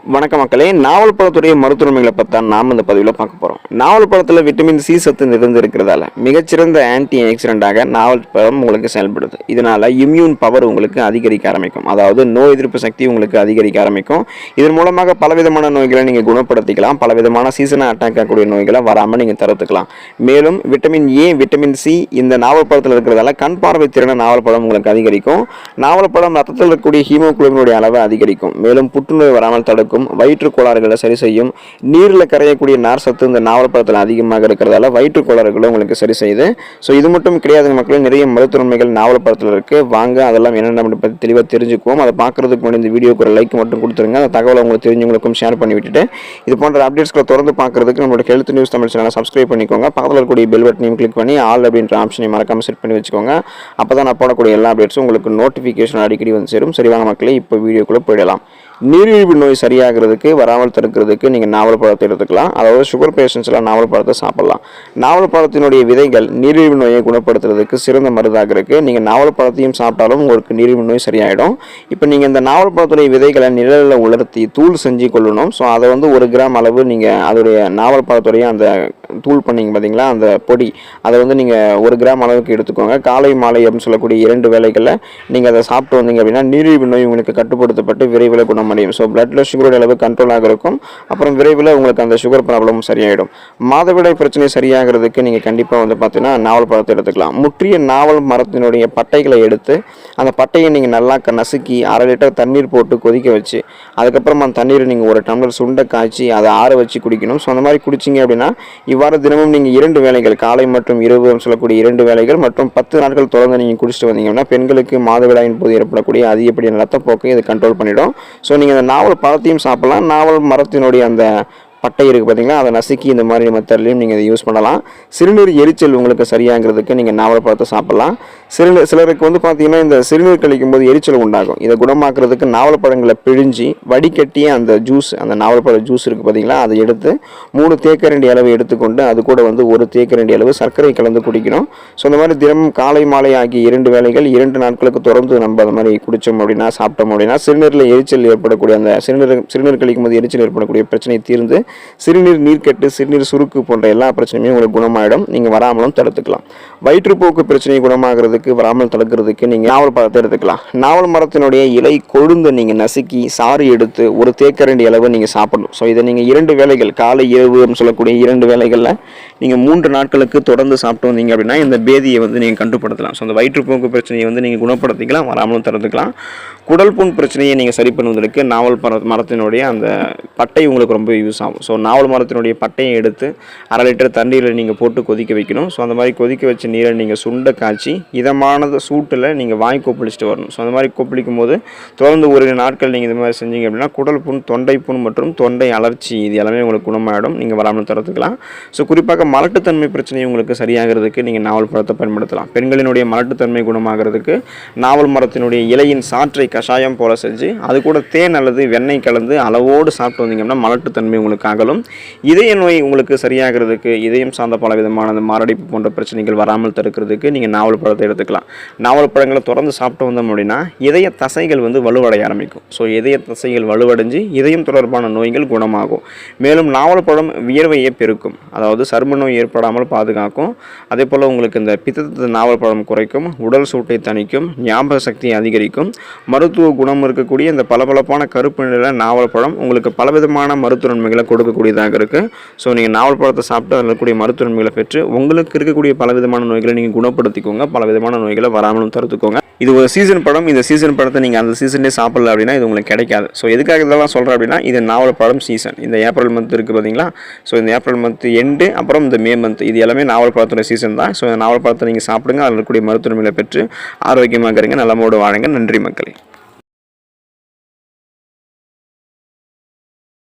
வணக்க மக்களே, நாவல் பழத்துடைய மருத்துவமைகளை பற்றி தான் நாம் இந்த பதிவில் பார்க்க போகிறோம். நாவல் பழத்தில் விட்டமின் சி சத்து நிறைந்து இருக்கிறதால மிகச்சிறந்த ஆன்டி ஆக்சிடென்ட்டாக நாவல் பழம் உங்களுக்கு செயல்படுது. இதனால் இம்யூன் பவர் உங்களுக்கு அதிகரிக்க ஆரம்பிக்கும், அதாவது நோய் எதிர்ப்பு சக்தி உங்களுக்கு அதிகரிக்க ஆரம்பிக்கும். இதன் மூலமாக பலவிதமான நோய்களை நீங்கள் குணப்படுத்திக்கலாம், பலவிதமான சீசனாக அட்டாக் ஆகக்கூடிய நோய்களை வராமல் நீங்கள் தடுத்துக்கலாம். மேலும் விட்டமின் ஏ, விட்டமின் சி இந்த நாவல் பழத்தில் இருக்கிறதால கண் பார்வை திறனை நாவல் பழம் உங்களுக்கு அதிகரிக்கும். நாவல் பழம் ரத்தத்தில் இருக்கக்கூடிய ஹீமோகுளோபினுடைய அளவை அதிகரிக்கும். மேலும் புற்றுநோய் வராமல் தடுக்கும், வயிற்று கோளாறுகளை சரி செய்யும். நீரில் கரையக்கூடிய நார் சத்து இந்த நாவல் பழத்தில் அதிகமாக இருக்கிறதால வயிற்று கோளாறுகளை உங்களுக்கு சரி செய்யுது. ஸோ இது மட்டும் கிடையாது மக்களே, நிறைய மருத்துவமைகள் நாவல் பழத்தில் இருக்குது. வாங்க அதெல்லாம் என்னென்ன பற்றி தெளிவாக தெரிஞ்சுக்குவோம். அதை பார்க்குறதுக்கு முன்னாடி இந்த வீடியோக்கு ஒரு லைக் மட்டும் கொடுத்துருங்க. அந்த தகவலை உங்களுக்கு தெரிஞ்சவங்களுக்கும் ஷேர் பண்ணி விட்டுட்டு இது போன்ற அப்டேட்ஸ்களை தொடர்ந்து பார்க்குறதுக்கு நம்மளோட ஹெல்த் நியூஸ் தமிழ் சேனலை சப்ஸ்கிரைப் பண்ணிக்கோங்க. பக்கத்தில் இருக்கக்கூடிய பெல் பட்டனையும் கிளிக் பண்ணி ஆல் அப்படின்ற ஆப்ஷனை மறக்காமல் செட் பண்ணி வச்சுக்கோங்க. அப்போ தான் நான் போடக்கூடிய எல்லா அப்டேட்ஸும் உங்களுக்கு நோட்டிஃபிகேஷன் அடிக்கடி வந்து சேரும். சரிவாங்க மக்களே, இப்போ வீடியோக்குள்ளே போயிடலாம். நீரிழிவு நோய் சரியாகிறதுக்கு வராமல் தடுக்கிறதுக்கு நீங்கள் நாவல் பழத்தை எடுத்துக்கலாம். அதாவது சுகர் பேஷண்ட்ஸ்லாம் நாவல் பழத்தை சாப்பிடலாம். நாவல் பழத்தினுடைய விதைகள் நீரிழிவு நோயை குணப்படுத்துறதுக்கு சிறந்த மருந்தாக இருக்குது. நீங்கள் நாவல் பழத்தையும் சாப்பிட்டாலும் உங்களுக்கு நீரிழிவு நோய் சரியாயிடும். இப்போ நீங்கள் இந்த நாவல் பழத்துடைய விதைகளை நிழலில் உலர்த்தி தூள் செஞ்சு கொள்ளணும். ஸோ அதை வந்து 1 கிராம் அளவு நீங்கள் அதோடைய நாவல் பழத்துடைய அந்த தூள் பண்ணிங்க பார்த்தீங்களா, அந்த பொடி அதை வந்து நீங்கள் 1 கிராம் அளவுக்கு எடுத்துக்கோங்க. காலை மாலை அப்படின்னு சொல்லக்கூடிய 2 வேளைகளில் நீங்கள் அதை சாப்பிட்டு வந்தீங்க அப்படின்னா நீரிழிவு நோய் உங்களுக்கு கட்டுப்படுத்தப்பட்டு விரைவில் குணம் முடியும். ஸோ பிளட்ல சுகரோட அளவு கண்ட்ரோலாக இருக்கும். அப்புறம் விரைவில் உங்களுக்கு அந்த சுகர் ப்ராப்ளம் சரியாயிடும். மாதவிடாய் பிரச்சனை சரியாகிறதுக்கு நீங்கள் கண்டிப்பாக வந்து பார்த்தீங்கன்னா நாவல் பழத்தை எடுத்துக்கலாம். முற்றிய நாவல் மரத்தினுடைய பட்டைகளை எடுத்து அந்த பட்டையை நீங்கள் நல்லா நசுக்கி 1/2 லிட்டர் தண்ணீர் போட்டு கொதிக்க வச்சு அதுக்கப்புறம் அந்த தண்ணீரை நீங்கள் 1 டம்ளர் சுண்ட காய்ச்சி அதை ஆற வச்சு குடிக்கணும். ஸோ அந்த மாதிரி குடிச்சிங்க அப்படின்னா இவ்வாறு தினமும் நீங்கள் 2 வேளைகள் காலை மற்றும் இரவு சொல்லக்கூடிய 2 வேளைகள் மற்றும் 10 நாட்கள் தொடர்ந்து நீங்கள் குடிச்சிட்டு வந்தீங்கன்னா பெண்களுக்கு மாதவிடாயின் போது ஏற்படக்கூடிய அதிகப்படியான ரத்தப்போக்கை இது கண்ட்ரோல் பண்ணிடும். ஸோ நீங்கள் அந்த நாவல் பழத்தையும் சாப்பிடலாம். நாவல் மரத்தினுடைய அந்த பட்டை இருக்குது பார்த்தீங்களா, அதை நசுக்கி இந்த மாதிரி மெத்தட்லையும் நீங்கள் இதை யூஸ் பண்ணலாம். சிறுநீர் எரிச்சல் உங்களுக்கு சரியாகிறதுக்கு நீங்கள் நாவல் பழத்தை சாப்பிடலாம். சிலருக்கு வந்து பார்த்தீங்கன்னா இந்த சிறுநீர் கழிக்கும் போது எரிச்சல் உண்டாகும். இதை குணமாக்குறதுக்கு நாவல் பழங்களை பிழிஞ்சி வடிகட்டிய அந்த ஜூஸ், அந்த நாவல் பழ ஜூஸ் இருக்குது பார்த்தீங்களா, அதை எடுத்து 3 தேக்கரண்டி அளவு எடுத்துக்கொண்டு அது கூட வந்து 1 தேக்கரண்டி அளவு சர்க்கரை கலந்து குடிக்கணும். ஸோ இந்த மாதிரி தினமும் காலை மாலை ஆகிய 2 வேளைகள் 2 நாட்களுக்கு தொடர்ந்து நம்ம அது மாதிரி குடித்தோம் அப்படின்னா சாப்பிட்டோம் அப்படின்னா சிறுநீரில் எரிச்சல் ஏற்படக்கூடிய அந்த சிறுநீர் கழிக்கும் போது எரிச்சல் ஏற்படக்கூடிய பிரச்சனை தீர்ந்து சிறுநீர் நீர்க்கட்டு, சிறுநீர் சுருக்கு போன்ற எல்லா பிரச்சனையுமே உங்களுக்கு குணமாயிடும். நீங்கள் வராமலும் தடுத்துக்கலாம். வயிற்றுப்போக்கு பிரச்சனையை குணமாகிறதுக்கு வராமல் தடுக்கிறதுக்கு நீங்கள் நாவல் பழத்தை எடுத்துக்கலாம். நாவல் மரத்தினுடைய இலை கொழுந்து நீங்கள் நசுக்கி சாறு எடுத்து 1 தேக்கரண்டி அளவு நீங்கள் சாப்பிடணும். ஸோ இதை நீங்கள் 2 வேளைகள் காலை இரவு சொல்லக்கூடிய 2 வேளைகளில் நீங்கள் 3 நாட்களுக்கு தொடர்ந்து சாப்பிட்டு வந்தீங்க அப்படின்னா இந்த பேதியை வந்து நீங்கள் கட்டுப்படுத்தலாம். ஸோ அந்த வயிற்றுப்போக்கு பிரச்சனையை வந்து நீங்கள் குணப்படுத்திக்கலாம், வராமலும் தடுத்துக்கலாம். குடல் புண் பிரச்சனையை நீங்கள் சரி பண்ணுவதற்கு நாவல் மரத்தினுடைய அந்த பட்டை உங்களுக்கு ரொம்ப யூஸ் ஆகும். ஸோ நாவல் மரத்தினுடைய பட்டையை எடுத்து 1/2 லிட்டர் தண்ணீரில் நீங்கள் போட்டு கொதிக்க வைக்கணும். ஸோ அந்த மாதிரி கொதிக்க வச்ச நீரை நீங்கள் சுண்ட காய்ச்சி இதமான சூட்டில் நீங்கள் வாய் கொப்பளிச்சுட்டு வரணும். ஸோ அந்த மாதிரி கொப்பளிக்கும் போது தொடர்ந்து 1 நாட்கள் நீங்கள் இது மாதிரி செஞ்சீங்க அப்படின்னா குடல் புண், தொண்டை புண் மற்றும் தொண்டை அலர்ச்சி இது எல்லாமே உங்களுக்கு குணமாயிடும். நீங்கள் வராமல் தடுத்துக்கலாம். ஸோ குறிப்பாக மலட்டுத்தன்மை பிரச்சனை உங்களுக்கு சரியாகிறதுக்கு நீங்கள் நாவல் பழத்தை பயன்படுத்தலாம். பெண்களினுடைய மலட்டுத்தன்மை குணமாகிறதுக்கு நாவல் மரத்தினுடைய இலையின் சாற்றை கஷாயம் போல செஞ்சு அது கூட தேன் அல்லது வெண்ணெய் கலந்து அளவோடு சாப்பிட்டு வந்தீங்கன்னா மலட்டுத்தன்மை உங்களுக்கு அகலும். இதய நோய் உங்களுக்கு சரியாகிறதுக்கு, இதயம் சார்ந்த பல விதமான மாரடைப்பு போன்ற பிரச்சனைகள் வராமல் தடுக்கிறதுக்கு நீங்கள் நாவல் பழத்தை எடுத்துக்கலாம். நாவல் பழங்களை தொடர்ந்து சாப்பிட்டு வந்தோம் அப்படின்னா இதய தசைகள் வந்து வலுவடைய ஆரம்பிக்கும். ஸோ இதய தசைகள் வலுவடைஞ்சு இதயம் தொடர்பான நோய்கள் குணமாகும். மேலும் நாவல் பழம் வியர்வையை பெருக்கும், அதாவது சரும நோய் ஏற்படாமல் பாதுகாக்கும். அதே போல் உங்களுக்கு இந்த பித்தத்தை நாவல் பழம் குறைக்கும், உடல் சூட்டை தணிக்கும், ஞாபக சக்தியை அதிகரிக்கும். மருத்துவ குணம் இருக்கக்கூடிய இந்த பளபளப்பான கருப்பு நிற நாவல் பழம் உங்களுக்கு பலவிதமான மருத்துவ நன்மைகளை கொடுக்கக்கூடியதாக இருக்குது. ஸோ நீங்கள் நாவல் பழத்தை சாப்பிட்டு அதில் இருக்கக்கூடிய மருத்துவ நன்மைகளை பெற்று உங்களுக்கு இருக்கக்கூடிய பலவிதமான நோய்களை நீங்கள் குணப்படுத்திக்கோங்க, பலவிதமான நோய்களை வராமலும் தடுத்துக்கோங்க. இது ஒரு சீசன் பழம். இந்த சீசன் பழத்தை நீங்கள் அந்த சீசன்லேயே சாப்பிடல அப்படின்னா இது உங்களுக்கு கிடைக்காது. ஸோ எதுக்காக இதெல்லாம் சொல்கிறேன் அப்படின்னா இது நாவல் பழம் சீசன். இந்த ஏப்ரல் மந்த் இருக்குது பார்த்தீங்களா, ஸோ இந்த ஏப்ரல் மந்த் எண்டு அப்புறம் இந்த மே மந்த் இது எல்லாமே நாவல் பழத்தோட சீசன் தான். ஸோ இந்த நாவல் பழத்தை நீங்கள் சாப்பிடுங்க, அதில் இருக்கக்கூடிய மருத்துவ நன்மைகளை பெற்று ஆரோக்கியமாக இருங்க, நலமோடு வாழுங்க. நன்றி மக்களே.